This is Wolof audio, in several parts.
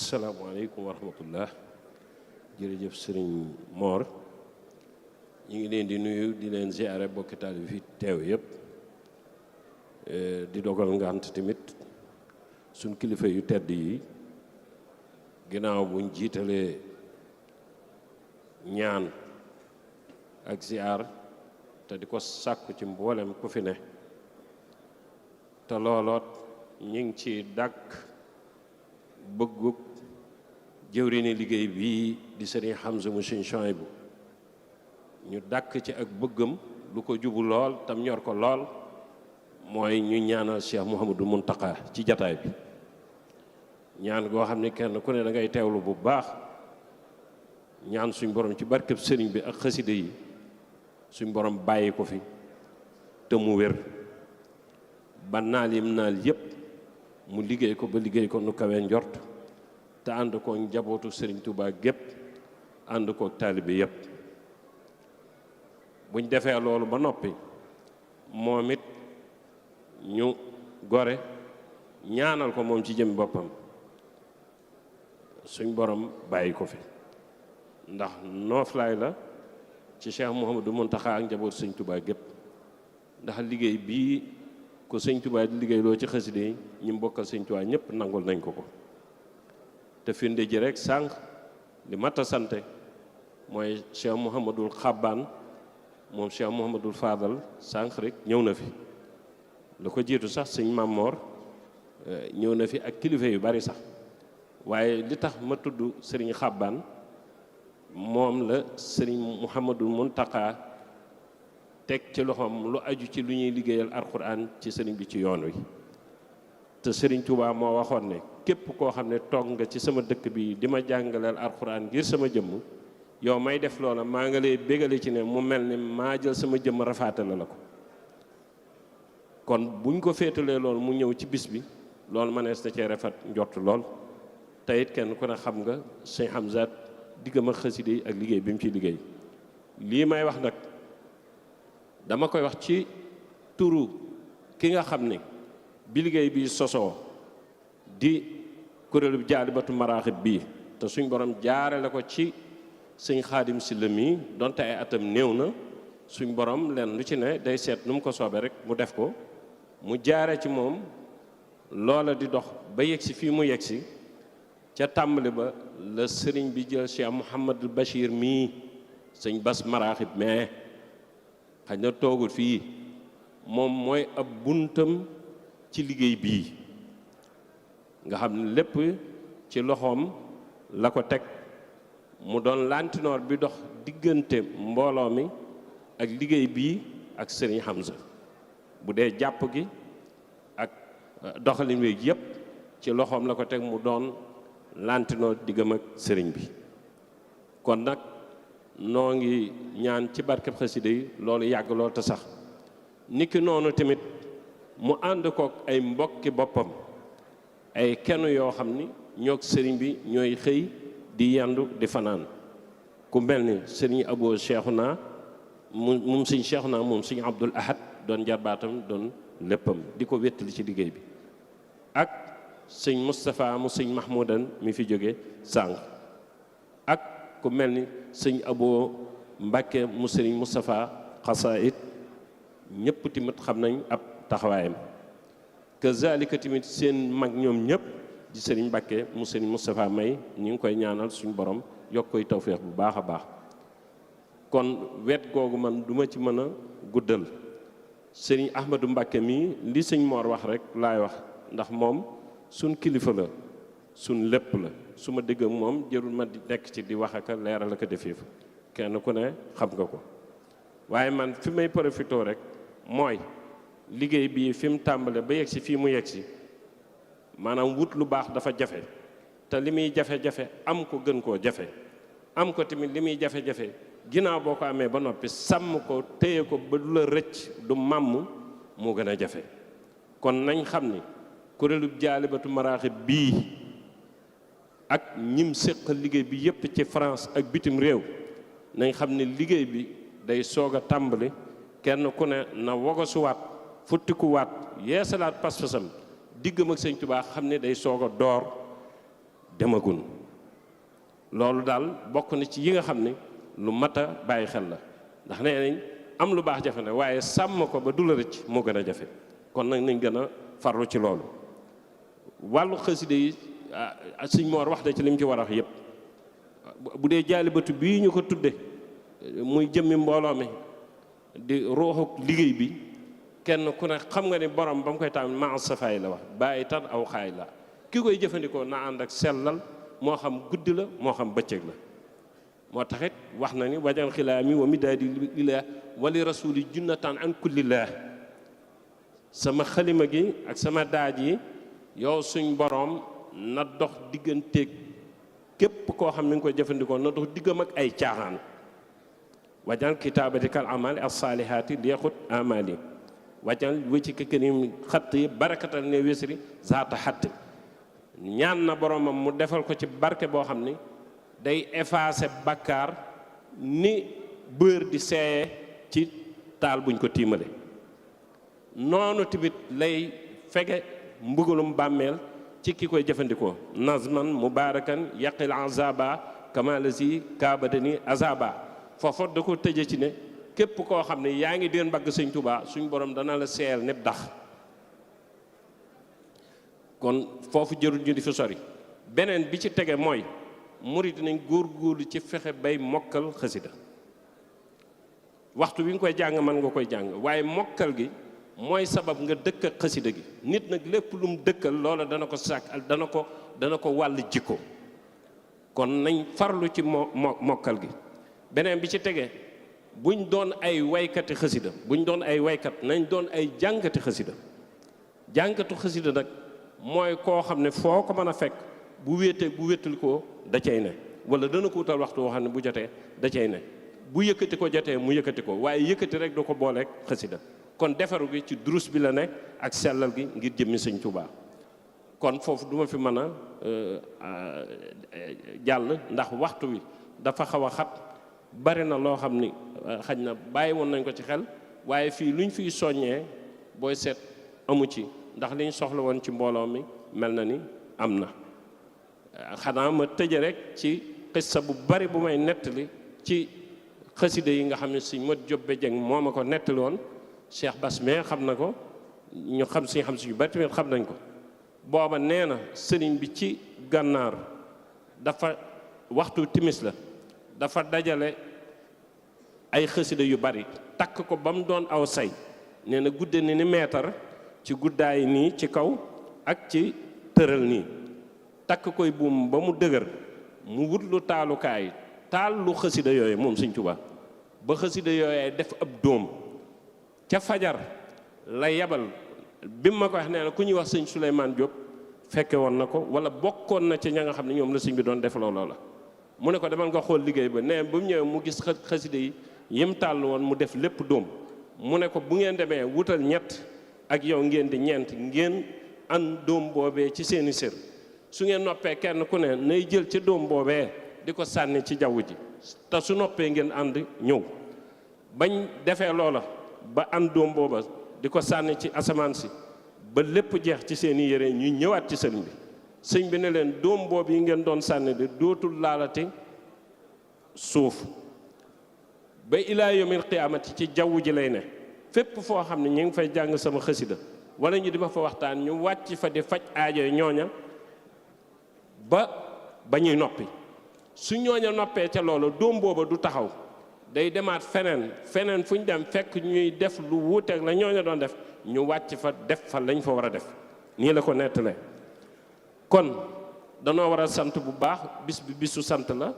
asalaamaaleykum wa rahmatullah jërëjëf sëriñ Mor ñu ngi leen di nuyu di leen ziare bokki taalibe bi fi teew yëpp di dogal ngant tamit suñ kilifa yu tedd yi ginnaaw buñ jiitalee ñaan ak ziar te di ko sàkku ci mboolem ku fi ne te looloot ñu ngi ci dàkk bëggug jëwriñu liggéey bii di sëriñ Hamza mu sëriñ Chouaïbou ñu dàkk ci ak bëggam lu ko jubu lool tam ñor ko lool mooy ñu ñaanal Cheikh Mouhamadou Mountakha ci jataay bi ñaan goo xam ne kenn ku ne da ngay teewlu bu baax ñaan suñ borom ci barkeb sëriñ bi ak xasida yi suñ borom bàyyi ko fi te mu wér ba naal yim naal yépp mu liggéey ko ba liggéey ko nu kawe njort te ànd ko njabootu Serigne Touba gépp ànd ko taalibe yépp buñ defee loolu ba noppi moom it ñu gore ñaanal ko moom ci jëm boppam suñ borom bàyyi ko fi ndax nooflaay la ci Cheikh Mouhamadou Mountakha ak njabootu Serigne Touba gépp ndax liggéey bii ko Sëñ Touba di liggéey loo ci xaside yi ñi mbokkal Sëñ Touba ñëpp nangul nañ ko te firnde ji rek sànq li mat a sante mooy Cheikh Mouhamadul Xabbaan moom Cheikh Mouhamadul Fadal sànq rek ñëw na fi la ko jiitu sax sëñ Mamor ñëw na fi ak kilifa yu bari sax waaye li tax ma tudd sëriñ Xabbaan moom la sëriñ Mouhamadul Mountakha teg ci loxoom lu aju ci lu ñuy liggéeyal alxuraan ci sëriñ bi ci yoon wi te sëriñ Touba moo waxoon ne képp koo xam ne toog nga ci sama dëkk bi di ma jàngaleel alxuraan ngir sama jëmm yow may def loola maa nga lay bégale ci ne mu mel ni maa jël sama jëmm rafaatale la ko kon buñ ko féetalee loolu mu ñëw ci bis bi loolu mënees na cee rafet njort lool te it kenn ku ne xam nga sëñ Hamza diggam ak xaside yi ak liggéey bi mu ciy liggéey lii may wax nag dama koy wax ci turu ki nga xam ne bi liggéey bi sosoo di kuréelu Jaalibatu Maraaxib bii te suñ borom jaarale ko ci sëñ Xaadim Sylla mi donte ay atam néew na suñ borom leen lu ci ne day seet nu mu ko soobee rek mu def ko mu jaare ci moom loola di dox ba yegsi fii mu yegsi ca tàmbali ba la sëriñ bi jël Cheikh Mouhamadul Bachir mii sëñ Bas Maraaxib mais xëy na toogul fii moom mooy ab buntam ci liggéey bii nga xam ne lépp ci loxoom la ko teg mu doon lantinoor bi dox diggante mbooloo mi ak liggéey bii ak sëriñ Hamza bu dee jàpp gi ak doxalin wi yépp ci loxoom la ko teg mu doon lantinoor diggam ak sëriñ bi kon nag noo ngi ñaan ci barkeb xasida yi loolu yàgg lool te sax niki noonu tamit mu ànd kook ay mbokki boppam ay kenn yoo xam ni ñoog sëriñ bi ñooy xëy di yandu di fanaan ku mel ni sëriñ Abo Cheikhouna moom sëñ Cheikhouna moom sëñ Abdul Ahad doon jarbaatam doon léppam di ko wéttali ci liggéey bi ak sëñ Moustapha mu sëñ Mahmoudan mi fi jóge sànq ak ku mel ni sëñ Abo Mbàkke mu sëriñ Moustapha Xasaayid ñëpp tamit xam nañ ab taxawaayam kazalika tamit seen mag ñoom ñëpp di sëriñ Mbàkke mu sëriñ Moustapha May ñu ngi koy ñaanal suñu borom yokk koy tawféex bu baax a baax kon wet googu man duma ci mën a guddal sëriñ Ahmadou Mbàkke mii li sëñ Mor wax rek laay wax ndax moom suñ kilifa la suñ lépp la su ma dégg ak moom jërul ma di nekk ci di wax ak leeral ak defee fa kenn ku ne xam nga ko waaye man fi may profité rek mooy liggéey bii fi mu tàmbale ba yegg si fii mu yegg si maanaam wut lu baax dafa jafe te li muy jafe-jafe am ko gën koo jafe am ko tamit li muy jafe-jafe ginnaaw boo ko amee ba noppi sàmm ko téye ko ba du la rëcc du màmm moo gën a jafe kon nañ xam ni kuréelu Jaalibatu Maraaxib bii ak ñim séqal liggéey bi yépp ci France ak bitim réew nañ xam ne liggéey bi day soog a tàmbali kenn ku ne na wogasuwaat futtikuwaat yeesalaat pas-pasam diggam ak Sëñ Tuubaa xam ne day soog a door demagun loolu daal bokk na ci yi nga xam ne lu mat a bàyyi xel la ndax nee nañ am lu baax jafe na waaye sàmm ko ba du la rëcc moo gën a jafe kon nag nañ gën a farlu ci loolu wàllu xasida yi sëñ Moor wax na ci li mu ci war a wax yëpp bu dee jaalibatu bii ñu ko tudde muy jëmmi mbooloo mi di ruuxu liggéey bi kenn ku ne xam nga ni borom ba mu koy taam maa safaay la wax bàyyi tan aw xaay la ki koy jëfandikoo na ànd ak sellal moo xam guddi la moo xam bëccëg la moo taxit wax na ni wajal xilaami wa midaadi lillah wali rasuli junnatan an kullillah sama xalima gi ak sama daaj yi yow suñ borom na dox digganteeg képp koo xam ni nga koy jëfandikoo na dox diggam ak ay caaxaan wajal kitaabati kal amali as saalihaati liexut amali wajal wëcci këkënim xatt yi barakatal ne wésri zaata xatt ñaan na boromam mu defal ko ci barke boo xam ni day effacer bakkaar ni bër di seeye ci taal buñ ko tiimale noonu tamit lay fege mbugalum bàmmeel ci ki koy jëfandikoo nazman mubarakan yaqil azaba kama lazi kaabadani azaba foofu da ko tëje ci ne képp koo xam ne yaa ngi deen mbagg sëñ Tuubaa suñ borom dana la seel népp dax kon foofu jërul ñu di fi sori beneen bi ci tege mooy murid nañ góorgóorlu ci fexe bay mokkal xasida waxtu wi nga koy jàng mën nga koy jàng waaye mokkal gi mooy sabab nga dëkk ak xasida gi nit nag lépp lu mu dëkkal loola dana ko sàkk dana ko wàll jikko kon nañ farlu ci mokkal gi beneen bi ci tege buñ doon ay waykati xasida buñ doon ay waykat nañ doon ay jàngati xasida jàngatu xasida nag mooy koo xam ne foo ko mën a fekk bu wéetee bu wéetul ko da cay ne wala dana ko wutal waxtu woo xam ne bu jotee da cay ne bu yëkkati ko jotee mu yëkkati ko waaye yëkkati rek du ko booleeg xasida kon defaru gi ci durus bi la nekk ak sellal gi ngir jëmmi sëñ Tuubaa kon foofu du ma fi mën a jàll ndax waxtu wi dafa xaw a xat bari na loo xam ni xaj na bàyyi woon nañ ko ci xel waaye fii luñ fiy soññee booy seet amu ci ndax liñ soxla woon ci mbooloo mi mel na ni am na xanaa ma tëje rek ci xissa bu bari bu may nettali ci xasida yi nga xam ne si Mat Jóob Jeng moo ma ko nettali woon Cheikh Bass mais xam na ko ñu xam si yu bari tamit xam nañ ko booba nee na sëriñ bi ci gànnaar dafa waxtu timis la dafa dajale ay xasida yu bari takk ko ba mu doon aw say nee na gudde ni meetar ci guddaay nii ci kaw ak ci tëral nii takk koy buum ba mu dëgër mu wut lu taalukaay taal lu xasida yooyu moom Sëñ Tuubaa ba xasida yooyee def ab dóom ca fajar la yebal bi ma ko wax nee na ku ñuy wax sëñ Souleymane Diop fekke woon na ko wala bokkoon na ci ña nga xam ne ñoom la sëñ bi doon def looloo la mu ne ko demal nga xool liggéey ba nee ba mu ñëwee mu gis xasida yi yim tàll woon mu def lépp dóom mu ne ko bu ngeen demee wutal ñett ak yow ngeen di ñeent ngeen an dóom boobee ci seeni sër su ngeen noppee kenn ku ne nay jël ci dóom boobee di ko sànni ci jaww ji te su noppee ngeen ànd ñëw bañ defee loola ba an dóom booba di ko sànni ci asamaan si ba lépp jeex ci seeni yére ñuy ñëwaat ci sëñ bi sëñ bi ne leen dóom boobu yi ngeen doon sànni de dootul laalati suuf ba ilaa yawmil qiyaamati ci jaww ji lay ne fépp foo xam ne ñu ngi fay jàng sama xasida wala ñu di ma fa waxtaan ñu wàcc fa di faj aajo ñooña ba ñuy noppi su ñooña noppee ca loolu dóom booba du taxaw day demaat feneen fu ñu dem fekk ñuy def lu wuuteeg la ñooña doon def ñu wàcc fa def fa lañ fa war a def nii la ko nettalee kon danoo war a sant bu baax bis bi bisu sant la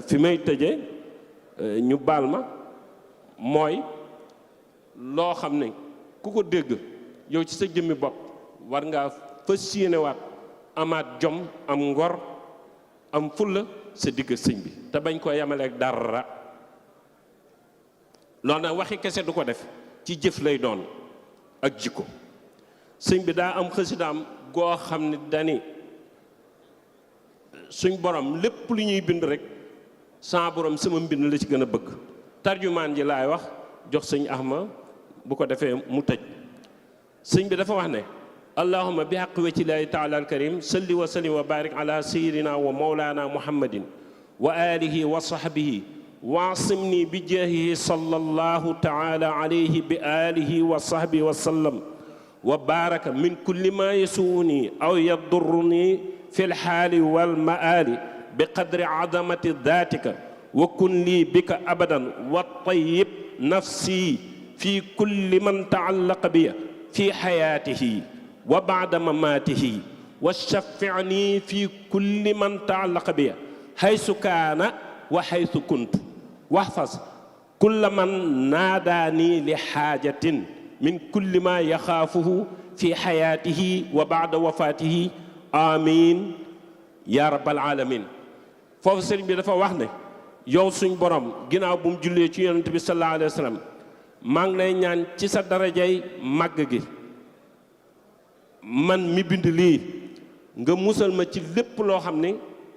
fi may tëjee ñu baal ma mooy loo xam ne ku ko dégg yow ci sa jëmmi bopp war ngaa fas yéenewaat amaat jom am ngor am fulla sa digg sëñ bi te bañ koo yemaleeg dara loolu nag waxi kese du ko def ci jëf lay doon ak jikko sëñ bi daa am xasidaam goo xam ne dani suñ borom lépp lu ñuy bind rek sa borom sama mbind la ci gën a bëgg tarjumaan ji laay wax jox sëñ Ahma bu ko defee mu tëj sëñ bi dafa wax ne allahumma bi haqqi wajhillahi taala alkarim salli wa sallim wa barik ala sayyidina wa mawlana muhammadin wa alihi wa sahbihi waasimni bi jaahihi sallallahu taala alayhi bi alihi wa sahbihi wa sallam wa baraka min kulli ma yasuuni aw yadurruni fi lxaali walmaali bi qadri azamati datika wa kun lii bika abadan wa tayyib nafsi fi kulli man taallaqa biya fi xayaatihi wa baada mamaatihi wa shafficni fi kulli man taallaqa biya haysu kaana wa haysu kuntu waxfas kulla man naadaani li xaajatin min kulli ma yaxaafuhu fi xayaatihi wa baada wafaatihi amiin yaa rabbal aalamiin. foofu sëriñ bi dafa wax ne yow suñ borom ginnaaw bu mu jullee ci yonent bi sallallahu alayhi wa sallam maa ngi lay ñaan ci sa darajay màgg gi man mi bind lii nga musal ma ci lépp loo xam ne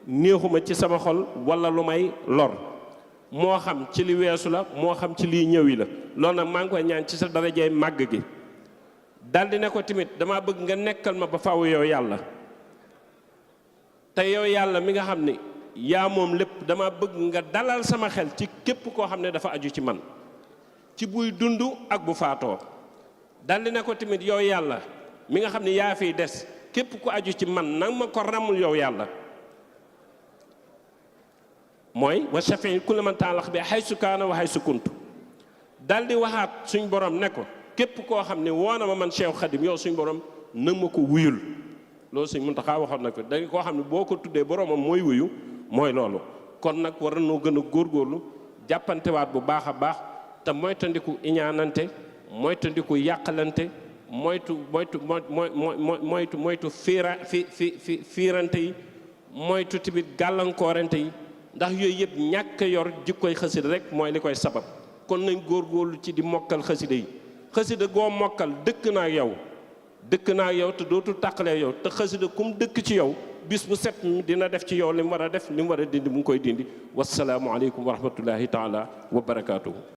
néexuma ci sama xol wala lu may lor moo xam ci li weesu la moo xam ci lii ñëwi la loolu nag maa ngi koy ñaan ci sa darajay màgg gi daldi ne ko tamit dama bëgg nga nekkal ma ba faw yow yàlla te yow yàlla mi nga xam ne yaa moom lépp dama bëgg nga dalal sama xel ci képp koo xam ne dafa aju ci man ci buy dund ak bu faatoo daldi ne ko tamit yow yàlla mi nga xam ne yaa fiy des képp ku aju ci man nang ma ko ramul yow yàlla mooy wa shafi kulli man ta'allaq bi haysu kaana wa haysu kuntu daldi waxaat suñ borom ne ko képp koo xam ne woo na ma man Cheikh Khadim yow suñ borom na ma ko wuyul loolu suñ Muntaxa waxoon na ko da koo xam ne boo ko tuddee boromam mooy wuyu mooy loolu kon nag war nañoo gën a góorgóorlu jàppantewaat bu baax a baax te moytandiku iñaanante moytandiku yàqalante moytu fiirante yi moytu tamit gàllankoorante yi ndax yooyu yëpp ñàkk yor jikkoy xasida rek mooy li koy sabab kon nañ góorgóorlu ci di mokkal xasida yi xasida goo mokkal dëkk naa yow te dootul tàqalee yow te xasida kum dëkk ci yow bis bu set dina def ci yow li mu war a def li mu war a dindi mu ngi koy dindi wasalaamu aleykum wa rahmatullahi taala wa barakaatuhu